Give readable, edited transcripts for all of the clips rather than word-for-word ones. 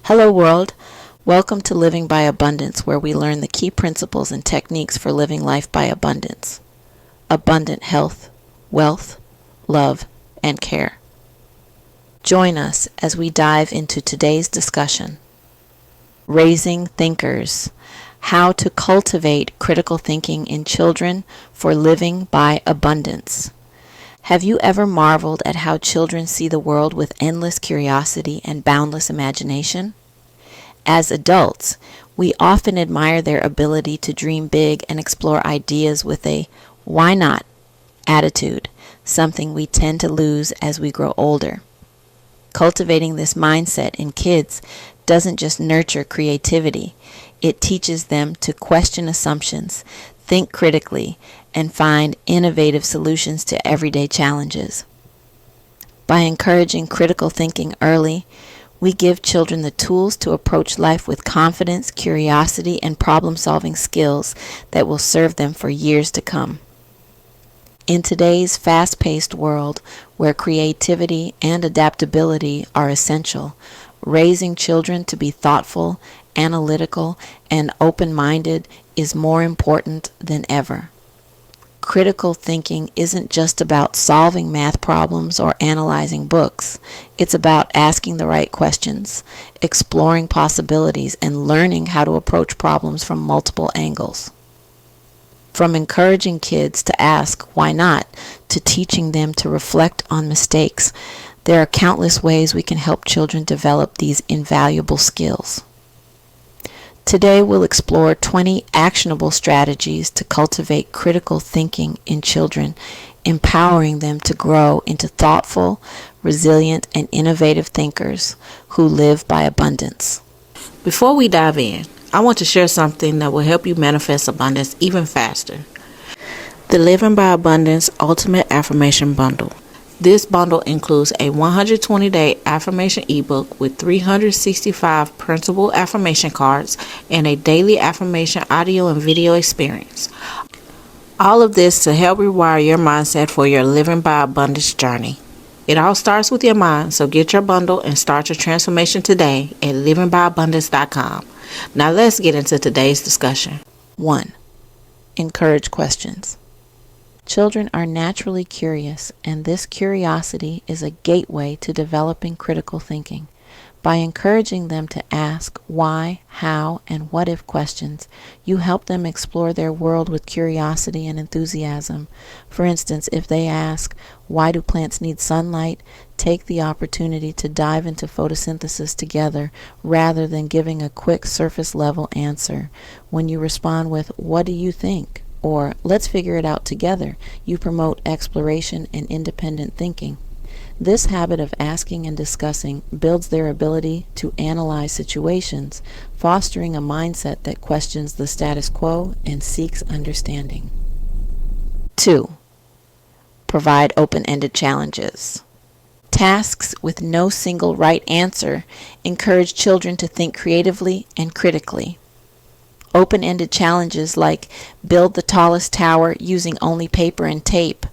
Hello, world. Welcome to Living by Abundance, where we learn the key principles and techniques for living life by abundance. Abundant health, wealth, love, and care. Join us as we dive into today's discussion. Raising Thinkers. How to cultivate critical thinking in children for living by abundance. Have you ever marveled at how children see the world with endless curiosity and boundless imagination? As adults, we often admire their ability to dream big and explore ideas with a "why not" attitude, something we tend to lose as we grow older. Cultivating this mindset in kids doesn't just nurture creativity, it teaches them to question assumptions, think critically, and find innovative solutions to everyday challenges. By encouraging critical thinking early, we give children the tools to approach life with confidence, curiosity, and problem-solving skills that will serve them for years to come. In today's fast-paced world, where creativity and adaptability are essential, raising children to be thoughtful, analytical, and open-minded is more important than ever. Critical thinking isn't just about solving math problems or analyzing books. It's about asking the right questions, exploring possibilities, and learning how to approach problems from multiple angles. From encouraging kids to ask "why not" to teaching them to reflect on mistakes, there are countless ways we can help children develop these invaluable skills. Today we'll explore 20 actionable strategies to cultivate critical thinking in children, empowering them to grow into thoughtful, resilient, and innovative thinkers who live by abundance. Before we dive in, I want to share something that will help you manifest abundance even faster. The Living by Abundance Ultimate Affirmation Bundle. This bundle includes a 120-day affirmation ebook with 365 printable affirmation cards and a daily affirmation audio and video experience. All of this to help rewire your mindset for your Living by Abundance journey. It all starts with your mind, so get your bundle and start your transformation today at livingbyabundance.com. Now let's get into today's discussion. 1. Encourage questions. Children are naturally curious, and this curiosity is a gateway to developing critical thinking. By encouraging them to ask why, how, and what if questions, you help them explore their world with curiosity and enthusiasm. For instance, if they ask, "Why do plants need sunlight?" take the opportunity to dive into photosynthesis together rather than giving a quick surface-level answer. When you respond with, "What do you think?" or "Let's figure it out together," you promote exploration and independent thinking. This habit of asking and discussing builds their ability to analyze situations, fostering a mindset that questions the status quo and seeks understanding. 2. Provide open-ended challenges. Tasks with no single right answer encourage children to think creatively and critically. Open-ended challenges like build the tallest tower using only paper and tape,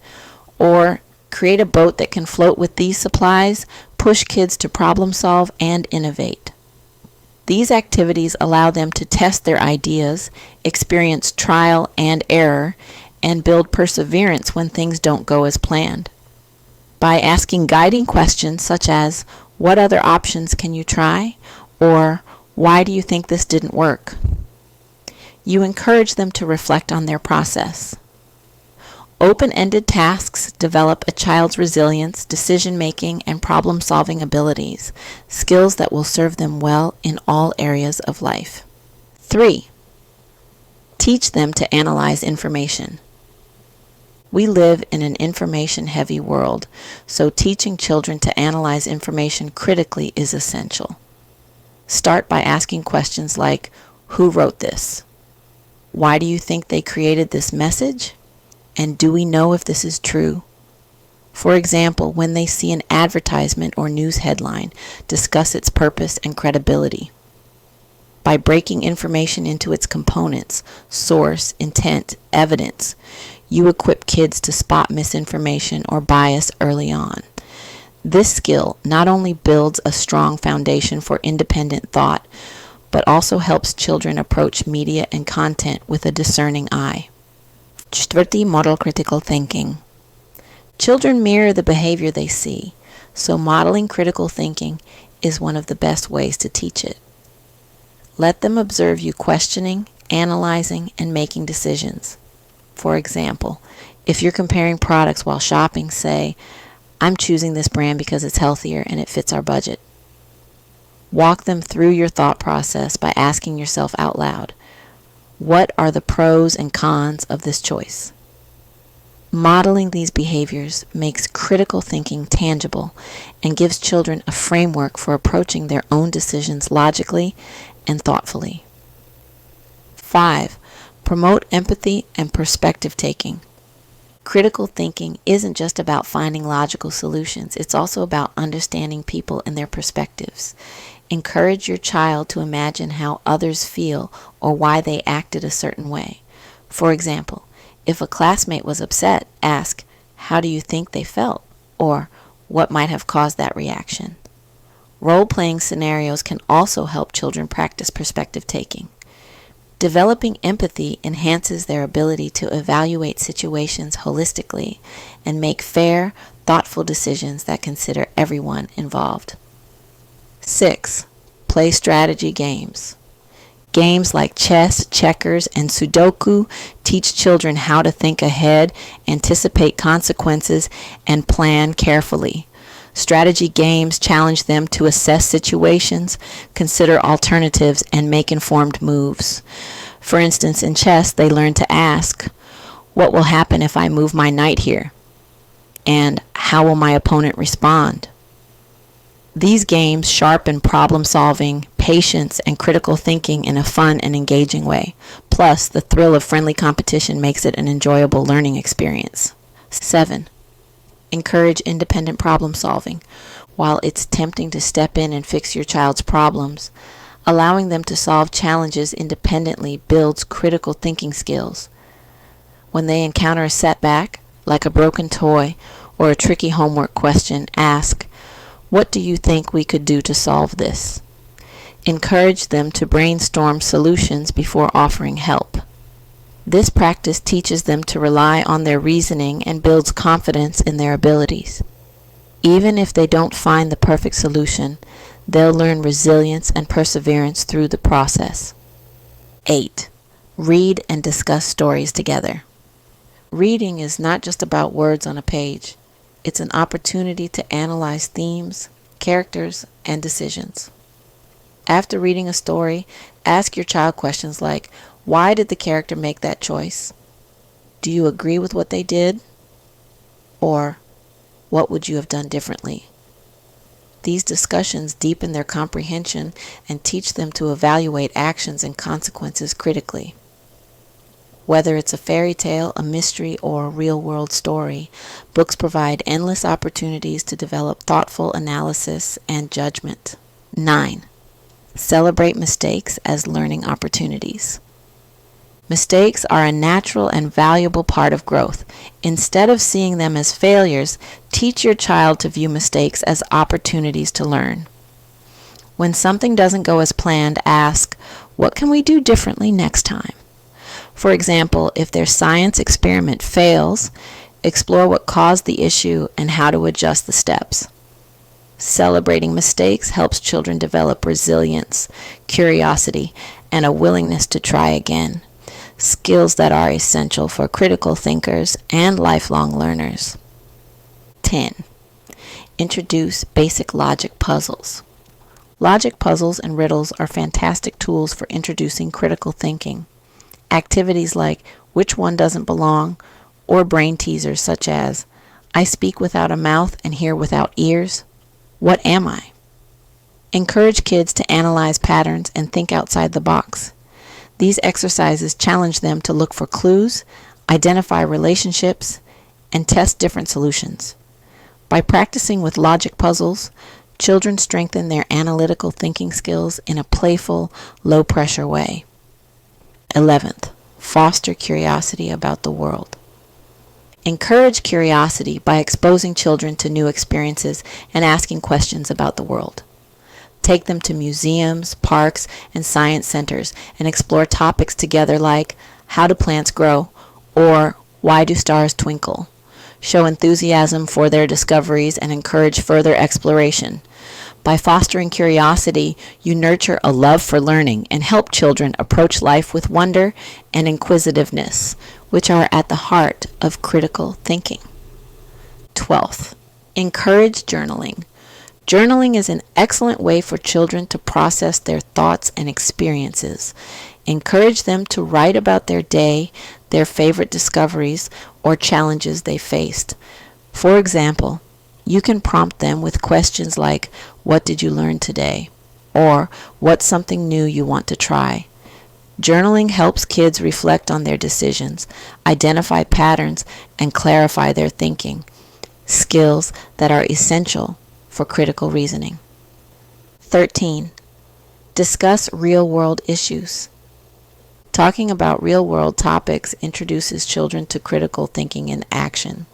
or create a boat that can float with these supplies, push kids to problem solve and innovate. These activities allow them to test their ideas, experience trial and error, and build perseverance when things don't go as planned. By asking guiding questions such as, "What other options can you try?" or "Why do you think this didn't work?" you encourage them to reflect on their process. Open-ended tasks develop a child's resilience, decision-making, and problem-solving abilities, skills that will serve them well in all areas of life. 3. Teach them to analyze information. We live in an information-heavy world, so teaching children to analyze information critically is essential. Start by asking questions like, "Who wrote this?" "Why do you think they created this message?" And "Do we know if this is true?" For example, when they see an advertisement or news headline, discuss its purpose and credibility. By breaking information into its components, source, intent, evidence, you equip kids to spot misinformation or bias early on. This skill not only builds a strong foundation for independent thought, but also helps children approach media and content with a discerning eye. Čtvrtý model critical thinking. Children mirror the behavior they see, so modeling critical thinking is one of the best ways to teach it. Let them observe you questioning, analyzing, and making decisions. For example, if you're comparing products while shopping, say, "I'm choosing this brand because it's healthier and it fits our budget." Walk them through your thought process by asking yourself out loud, what are the pros and cons of this choice? Modeling these behaviors makes critical thinking tangible and gives children a framework for approaching their own decisions logically and thoughtfully. 5. Promote empathy and perspective taking. Critical thinking isn't just about finding logical solutions, it's also about understanding people and their perspectives. Encourage your child to imagine how others feel or why they acted a certain way. For example, if a classmate was upset, ask, "How do you think they felt?" or "What might have caused that reaction?" Role-playing scenarios can also help children practice perspective taking. Developing empathy enhances their ability to evaluate situations holistically and make fair, thoughtful decisions that consider everyone involved. 6. Play strategy games. Games like chess, checkers, and Sudoku teach children how to think ahead, anticipate consequences, and plan carefully. Strategy games challenge them to assess situations, consider alternatives, and make informed moves. For instance, in chess, they learn to ask, "What will happen if I move my knight here?" And "How will my opponent respond?" These games sharpen problem solving, patience, and critical thinking in a fun and engaging way. Plus, the thrill of friendly competition makes it an enjoyable learning experience. 7. Encourage independent problem solving. While it's tempting to step in and fix your child's problems, allowing them to solve challenges independently builds critical thinking skills. When they encounter a setback, like a broken toy or a tricky homework question, ask, "What do you think we could do to solve this?" Encourage them to brainstorm solutions before offering help. This practice teaches them to rely on their reasoning and builds confidence in their abilities. Even if they don't find the perfect solution, they'll learn resilience and perseverance through the process. 8. Read and discuss stories together. Reading is not just about words on a page. It's an opportunity to analyze themes, characters, and decisions. After reading a story, ask your child questions like, "Why did the character make that choice?" "Do you agree with what they did?" Or, "What would you have done differently?" These discussions deepen their comprehension and teach them to evaluate actions and consequences critically. Whether it's a fairy tale, a mystery, or a real-world story, books provide endless opportunities to develop thoughtful analysis and judgment. 9. Celebrate mistakes as learning opportunities. Mistakes are a natural and valuable part of growth. Instead of seeing them as failures, teach your child to view mistakes as opportunities to learn. When something doesn't go as planned, ask, "What can we do differently next time?" For example, if their science experiment fails, explore what caused the issue and how to adjust the steps. Celebrating mistakes helps children develop resilience, curiosity, and a willingness to try again, skills that are essential for critical thinkers and lifelong learners. 10. Introduce basic logic puzzles. Logic puzzles and riddles are fantastic tools for introducing critical thinking. Activities like "Which one doesn't belong?" or brain teasers such as "I speak without a mouth and hear without ears. What am I?" Encourage kids to analyze patterns and think outside the box. These exercises challenge them to look for clues, identify relationships, and test different solutions. By practicing with logic puzzles, children strengthen their analytical thinking skills in a playful, low-pressure way. 11th, foster curiosity about the world. Encourage curiosity by exposing children to new experiences and asking questions about the world. Take them to museums, parks, and science centers and explore topics together like how do plants grow or why do stars twinkle. Show enthusiasm for their discoveries and encourage further exploration. By fostering curiosity, you nurture a love for learning and help children approach life with wonder and inquisitiveness, which are at the heart of critical thinking. 12th, encourage journaling. Journaling is an excellent way for children to process their thoughts and experiences. Encourage them to write about their day, their favorite discoveries, or challenges they faced. For example, you can prompt them with questions like, "What did you learn today?" or "What's something new you want to try?" Journaling helps kids reflect on their decisions, identify patterns, and clarify their thinking, skills that are essential for critical reasoning. 13. Discuss real-world issues. Talking about real-world topics introduces children to critical thinking and action.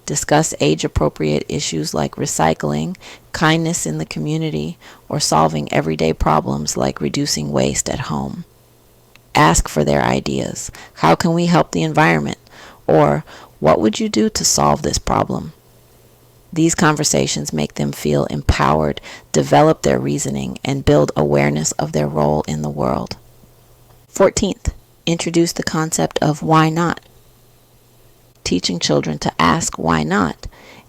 Discuss age-appropriate issues like recycling, kindness in the community, or solving everyday problems like reducing waste at home. Ask for their ideas. How can we help the environment? Or, what would you do to solve this problem? These conversations make them feel empowered, develop their reasoning, and build awareness of their role in the world. 14th, introduce the concept of why not. Teaching children to ask why not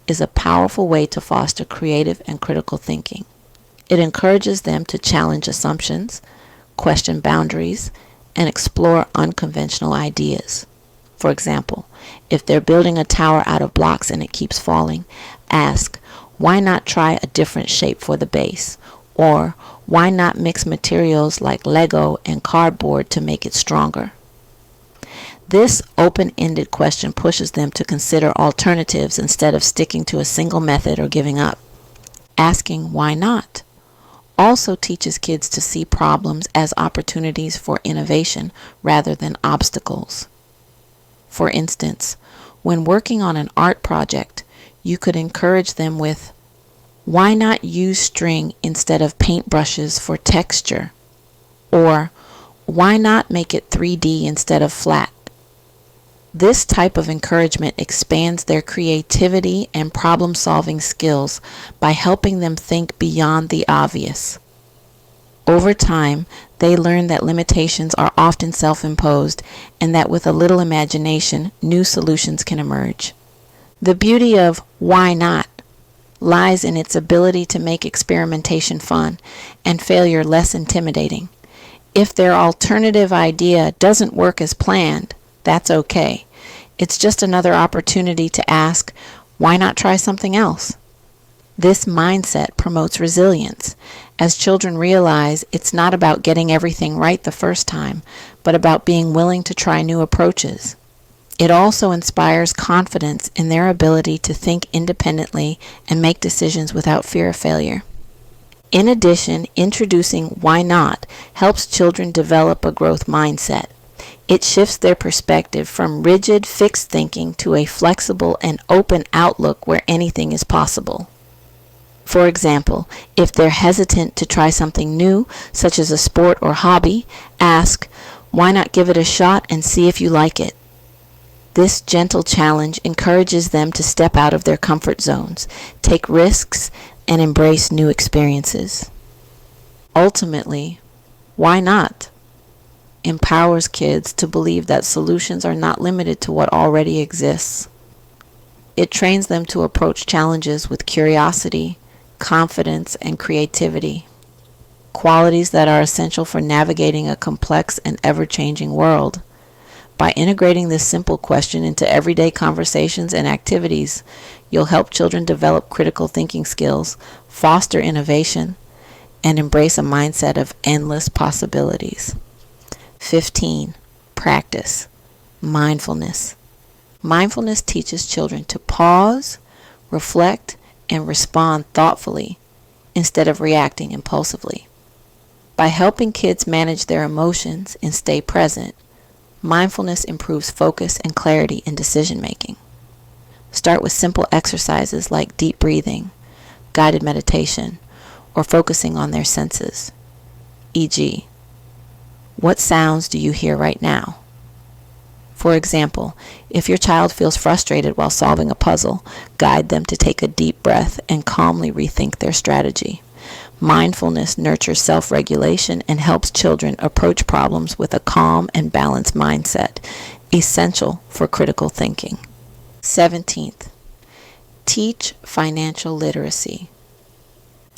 is a powerful way to foster creative and critical thinking. It encourages them to challenge assumptions, question boundaries, and explore unconventional ideas. For example, if they're building a tower out of blocks and it keeps falling, ask, why not try a different shape for the base? Or, why not mix materials like Lego and cardboard to make it stronger? This open-ended question pushes them to consider alternatives instead of sticking to a single method or giving up. Asking why not also teaches kids to see problems as opportunities for innovation rather than obstacles. For instance, when working on an art project, you could encourage them with, why not use string instead of paintbrushes for texture? Or, why not make it 3D instead of flat? This type of encouragement expands their creativity and problem-solving skills by helping them think beyond the obvious. Over time, they learn that limitations are often self-imposed and that with a little imagination, new solutions can emerge. The beauty of why not lies in its ability to make experimentation fun and failure less intimidating. If their alternative idea doesn't work as planned, that's okay. It's just another opportunity to ask, why not try something else? This mindset promotes resilience, as children realize it's not about getting everything right the first time, but about being willing to try new approaches. It also inspires confidence in their ability to think independently and make decisions without fear of failure. In addition, introducing why not helps children develop a growth mindset. It shifts their perspective from rigid, fixed thinking to a flexible and open outlook where anything is possible. For example, if they're hesitant to try something new, such as a sport or hobby, ask, why not give it a shot and see if you like it? This gentle challenge encourages them to step out of their comfort zones, take risks, and embrace new experiences. Ultimately, why not empowers kids to believe that solutions are not limited to what already exists. It trains them to approach challenges with curiosity, confidence, and creativity, qualities that are essential for navigating a complex and ever-changing world. By integrating this simple question into everyday conversations and activities, you'll help children develop critical thinking skills, foster innovation, and embrace a mindset of endless possibilities. 15. Practice. Mindfulness. Mindfulness teaches children to pause, reflect, and respond thoughtfully instead of reacting impulsively. By helping kids manage their emotions and stay present, mindfulness improves focus and clarity in decision making. Start with simple exercises like deep breathing, guided meditation, or focusing on their senses. E.g., what sounds do you hear right now? For example, if your child feels frustrated while solving a puzzle, guide them to take a deep breath and calmly rethink their strategy. Mindfulness nurtures self-regulation and helps children approach problems with a calm and balanced mindset, essential for critical thinking. 17th, teach financial literacy.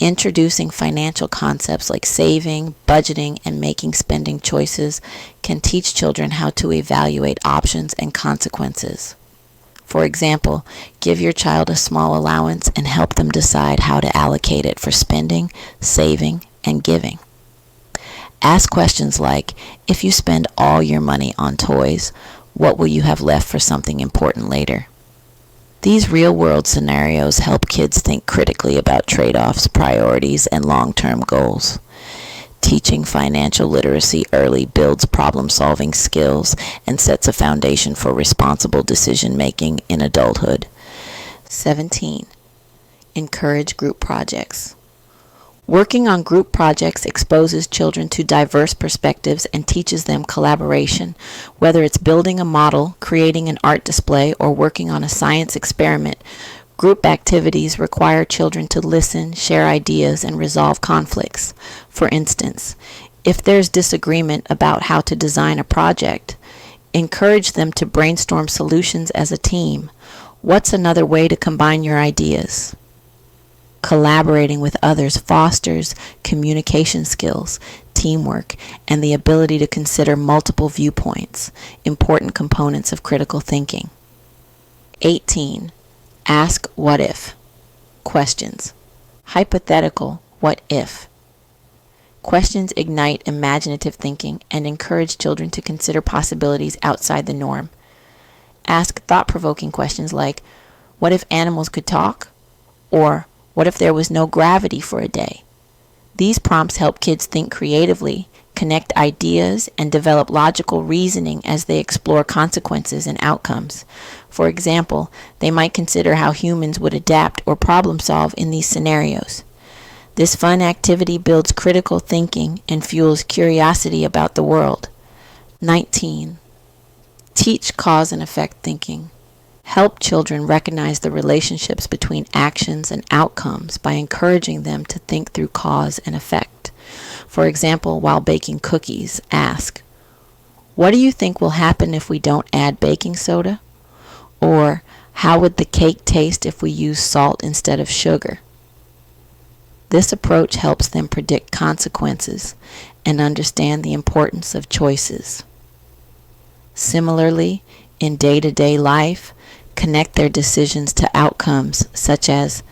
Introducing financial concepts like saving, budgeting, and making spending choices can teach children how to evaluate options and consequences. For example, give your child a small allowance and help them decide how to allocate it for spending, saving, and giving. Ask questions like, if you spend all your money on toys, what will you have left for something important later? These real-world scenarios help kids think critically about trade-offs, priorities, and long-term goals. Teaching financial literacy early builds problem-solving skills and sets a foundation for responsible decision-making in adulthood. 17. Encourage group projects. Working on group projects exposes children to diverse perspectives and teaches them collaboration, whether it's building a model, creating an art display, or working on a science experiment. Group activities require children to listen, share ideas, and resolve conflicts. For instance, if there's disagreement about how to design a project, encourage them to brainstorm solutions as a team. What's another way to combine your ideas? Collaborating with others fosters communication skills, teamwork, and the ability to consider multiple viewpoints, important components of critical thinking. 18. Ask what if questions. Hypothetical what if. Questions ignite imaginative thinking and encourage children to consider possibilities outside the norm. Ask thought-provoking questions like, what if animals could talk? Or, what if there was no gravity for a day? These prompts help kids think creatively, connect ideas, and develop logical reasoning as they explore consequences and outcomes. For example, they might consider how humans would adapt or problem solve in these scenarios. This fun activity builds critical thinking and fuels curiosity about the world. 19. Teach cause and effect thinking. Help children recognize the relationships between actions and outcomes by encouraging them to think through cause and effect. For example, while baking cookies, ask, what do you think will happen if we don't add baking soda? Or, how would the cake taste if we use salt instead of sugar? This approach helps them predict consequences and understand the importance of choices. Similarly, in day-to-day life, connect their decisions to outcomes such as,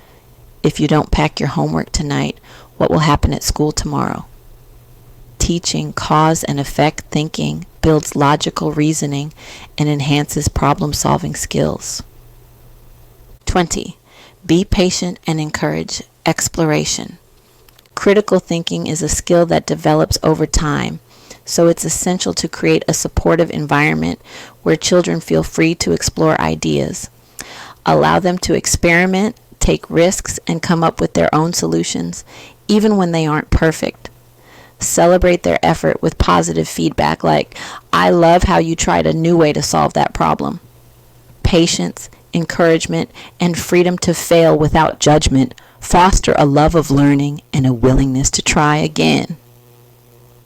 if you don't pack your homework tonight, what will happen at school tomorrow? Teaching cause and effect thinking builds logical reasoning and enhances problem-solving skills. 20. Be patient and encourage exploration. Critical thinking is a skill that develops over time, so it's essential to create a supportive environment where children feel free to explore ideas. Allow them to experiment, take risks, and come up with their own solutions, even when they aren't perfect. Celebrate their effort with positive feedback like, I love how you tried a new way to solve that problem. Patience, encouragement, and freedom to fail without judgment foster a love of learning and a willingness to try again.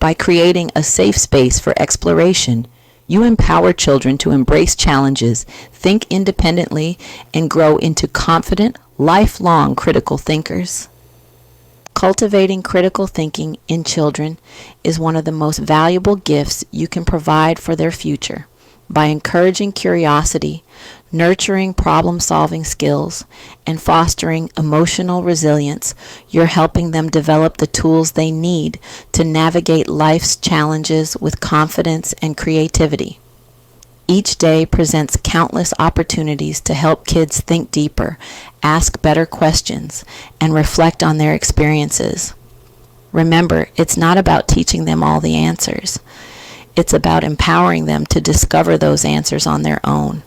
By creating a safe space for exploration, you empower children to embrace challenges, think independently, and grow into confident, lifelong critical thinkers. Cultivating critical thinking in children is one of the most valuable gifts you can provide for their future. By encouraging curiosity, nurturing problem-solving skills, and fostering emotional resilience, you're helping them develop the tools they need to navigate life's challenges with confidence and creativity. Each day presents countless opportunities to help kids think deeper, ask better questions, and reflect on their experiences. Remember, it's not about teaching them all the answers. It's about empowering them to discover those answers on their own.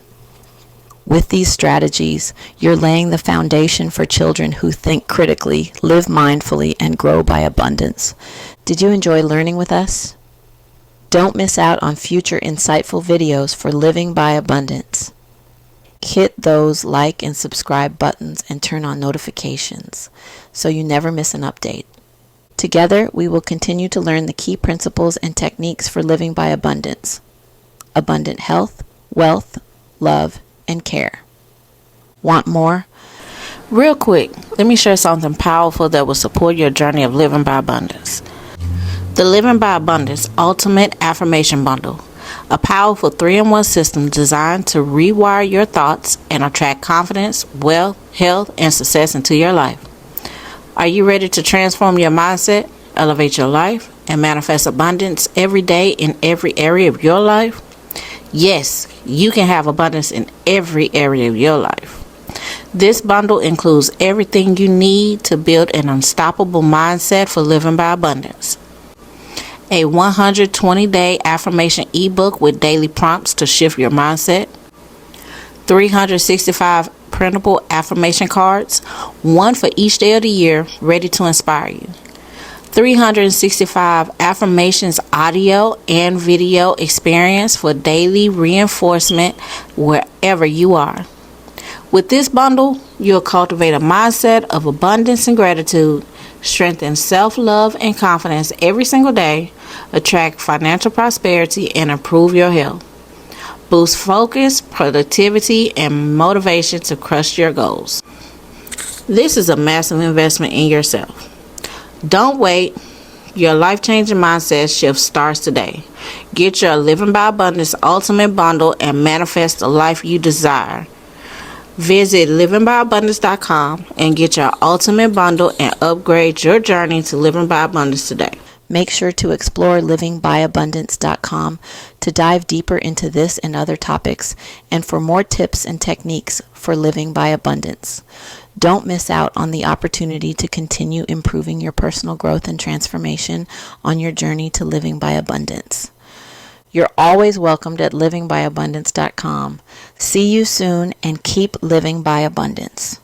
With these strategies, you're laying the foundation for children who think critically, live mindfully, and grow by abundance. Did you enjoy learning with us? Don't miss out on future insightful videos for Living by Abundance. Hit those like and subscribe buttons and turn on notifications so you never miss an update. Together, we will continue to learn the key principles and techniques for living by abundance. Abundant health, wealth, love, and care. Want more? Real quick, let me share something powerful that will support your journey of living by abundance. The Living by Abundance Ultimate Affirmation Bundle, a powerful 3-in-1 system designed to rewire your thoughts and attract confidence, wealth, health, and success into your life. Are you ready to transform your mindset, elevate your life, and manifest abundance every day in every area of your life? Yes, you can have abundance in every area of your life. This bundle includes everything you need to build an unstoppable mindset for living by abundance. A 120-day affirmation ebook with daily prompts to shift your mindset. 365 printable affirmation cards, one for each day of the year, ready to inspire you. 365 affirmations audio and video experience for daily reinforcement wherever you are. With this bundle, you'll cultivate a mindset of abundance and gratitude, strengthen self-love and confidence every single day, attract financial prosperity, and improve your health. Boost focus, productivity, and motivation to crush your goals. This is a massive investment in yourself. Don't wait. Your life-changing mindset shift starts today. Get your Living by Abundance Ultimate Bundle and manifest the life you desire. Visit livingbyabundance.com and get your ultimate bundle and upgrade your journey to living by abundance today. Make sure to explore livingbyabundance.com to dive deeper into this and other topics and for more tips and techniques for living by abundance. Don't miss out on the opportunity to continue improving your personal growth and transformation on your journey to living by abundance. You're always welcomed at livingbyabundance.com. See you soon and keep living by abundance.